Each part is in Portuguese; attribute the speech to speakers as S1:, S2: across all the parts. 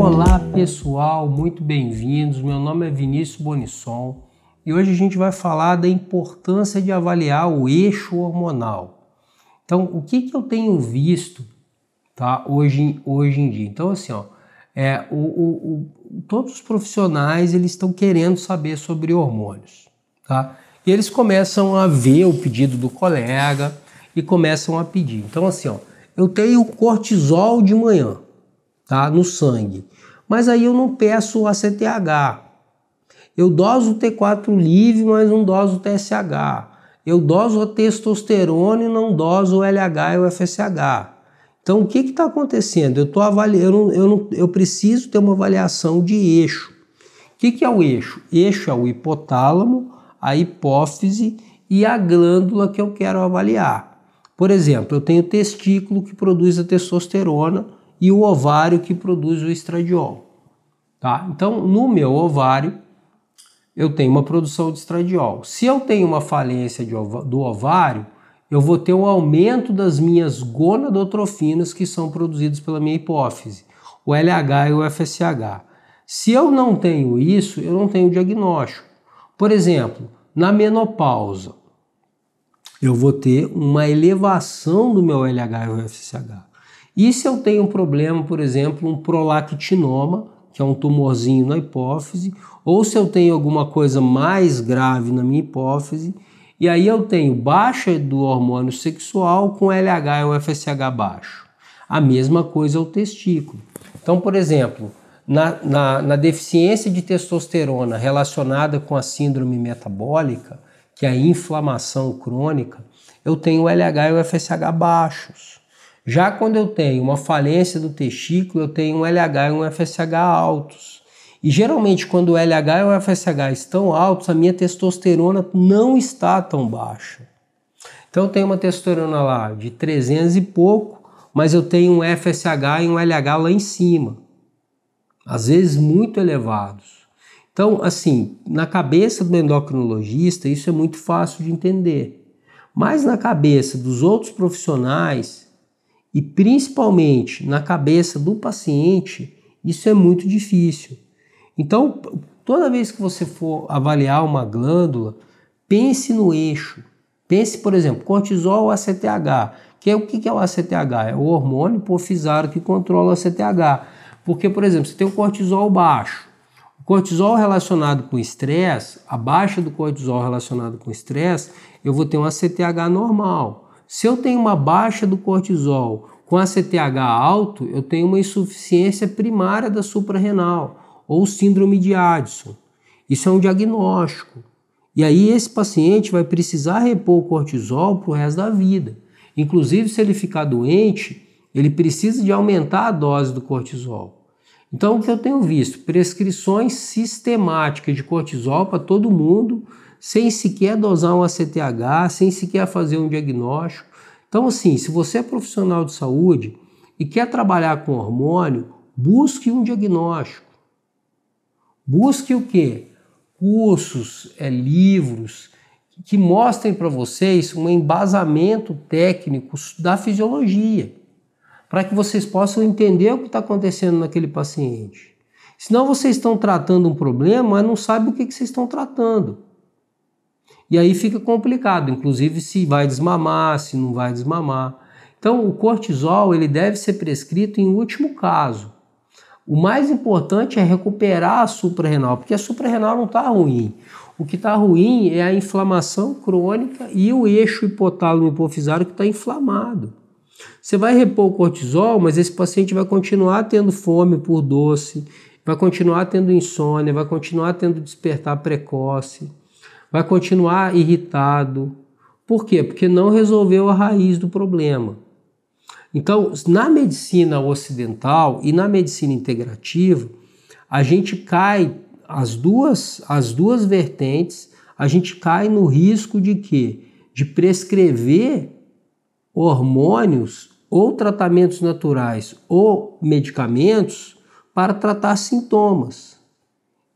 S1: Olá pessoal, muito bem-vindos. Meu nome é Vinícius Bonisson e hoje a gente vai falar da importância de avaliar o eixo hormonal. Então, o que eu tenho visto, tá, hoje em dia? Então, assim, ó, todos os profissionais eles estão querendo saber sobre hormônios, tá? E eles começam a ver o pedido do colega e começam a pedir. Então, assim, ó, eu tenho cortisol de manhã, tá, no sangue, mas aí eu não peço o ACTH. Eu doso o T4 livre, mas não doso o TSH. Eu doso a testosterona e não doso o LH e o FSH. Então, o que está acontecendo? Eu estou avaliando, eu preciso ter uma avaliação de eixo. O que é o eixo? Eixo é o hipotálamo, a hipófise e a glândula que eu quero avaliar. Por exemplo, eu tenho o testículo que produz a testosterona e o ovário que produz o estradiol. Tá? Então, no meu ovário, eu tenho uma produção de estradiol. Se eu tenho uma falência do ovário, eu vou ter um aumento das minhas gonadotrofinas que são produzidas pela minha hipófise, o LH e o FSH. Se eu não tenho isso, eu não tenho diagnóstico. Por exemplo, na menopausa, eu vou ter uma elevação do meu LH e o FSH. E se eu tenho um problema, por exemplo, um prolactinoma, que é um tumorzinho na hipófise, ou se eu tenho alguma coisa mais grave na minha hipófise, e aí eu tenho baixa do hormônio sexual com LH e o FSH baixo. A mesma coisa é o testículo. Então, por exemplo, na deficiência de testosterona relacionada com a síndrome metabólica, que é a inflamação crônica, eu tenho o LH e o FSH baixos. Já quando eu tenho uma falência do testículo, eu tenho um LH e um FSH altos. E geralmente quando o LH e o FSH estão altos, a minha testosterona não está tão baixa. Então eu tenho uma testosterona lá de 300 e pouco, mas eu tenho um FSH e um LH lá em cima. Às vezes muito elevados. Então, assim, na cabeça do endocrinologista isso é muito fácil de entender. Mas na cabeça dos outros profissionais e principalmente na cabeça do paciente, isso é muito difícil. Então, toda vez que você for avaliar uma glândula, pense no eixo. Pense, por exemplo, cortisol ou ACTH. O que é o ACTH? É o hormônio hipofisário que controla o ACTH. Porque, por exemplo, você tem o cortisol baixo. O cortisol relacionado com estresse, a baixa do cortisol relacionado com estresse, eu vou ter um ACTH normal. Se eu tenho uma baixa do cortisol com ACTH alto, eu tenho uma insuficiência primária da suprarrenal ou síndrome de Addison. Isso é um diagnóstico. E aí esse paciente vai precisar repor o cortisol para o resto da vida. Inclusive, se ele ficar doente, ele precisa de aumentar a dose do cortisol. Então, o que eu tenho visto? Prescrições sistemáticas de cortisol para todo mundo, sem sequer dosar um ACTH, sem sequer fazer um diagnóstico. Então, assim, se você é profissional de saúde e quer trabalhar com hormônio, busque um diagnóstico. Busque o quê? Cursos, livros que mostrem para vocês um embasamento técnico da fisiologia, para que vocês possam entender o que está acontecendo naquele paciente. Senão vocês estão tratando um problema, mas não sabem o que vocês estão tratando. E aí fica complicado, inclusive se vai desmamar, se não vai desmamar. Então o cortisol ele deve ser prescrito em último caso. O mais importante é recuperar a suprarrenal, porque a suprarrenal não está ruim. O que está ruim é a inflamação crônica e o eixo hipotálamo hipofisário que está inflamado. Você vai repor o cortisol, mas esse paciente vai continuar tendo fome por doce, vai continuar tendo insônia, vai continuar tendo despertar precoce, vai continuar irritado. Por quê? Porque não resolveu a raiz do problema. Então, na medicina ocidental e na medicina integrativa, a gente cai, as duas vertentes, a gente cai no risco de quê? De prescrever hormônios ou tratamentos naturais ou medicamentos para tratar sintomas.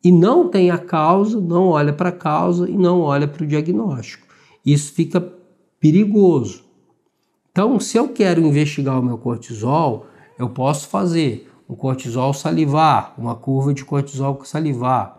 S1: E não tem a causa, não olha para a causa e não olha para o diagnóstico. Isso fica perigoso. Então, se eu quero investigar o meu cortisol, eu posso fazer um cortisol salivar, uma curva de cortisol salivar.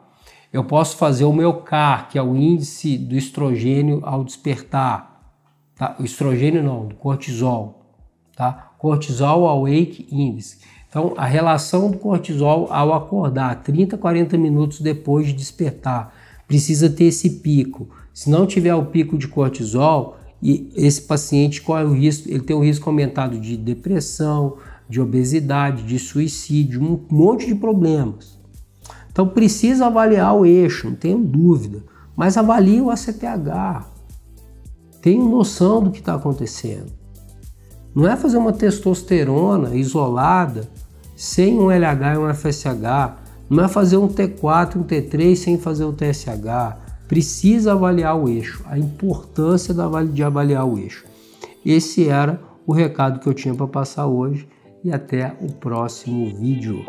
S1: Eu posso fazer o meu CAR, que é o índice do estrogênio ao despertar. Tá? O estrogênio não, do cortisol. Tá? Cortisol Awake Index. Então, a relação do cortisol ao acordar, 30, 40 minutos depois de despertar, precisa ter esse pico. Se não tiver o pico de cortisol, e esse paciente corre o risco, ele tem um risco aumentado de depressão, de obesidade, de suicídio, um monte de problemas. Então, precisa avaliar o eixo, não tenho dúvida, mas avalie o ACTH. Tenha noção do que está acontecendo. Não é fazer uma testosterona isolada, sem um LH e um FSH. Não é fazer um T4 e um T3 sem fazer o TSH. Precisa avaliar o eixo, a importância de avaliar o eixo. Esse era o recado que eu tinha para passar hoje e até o próximo vídeo.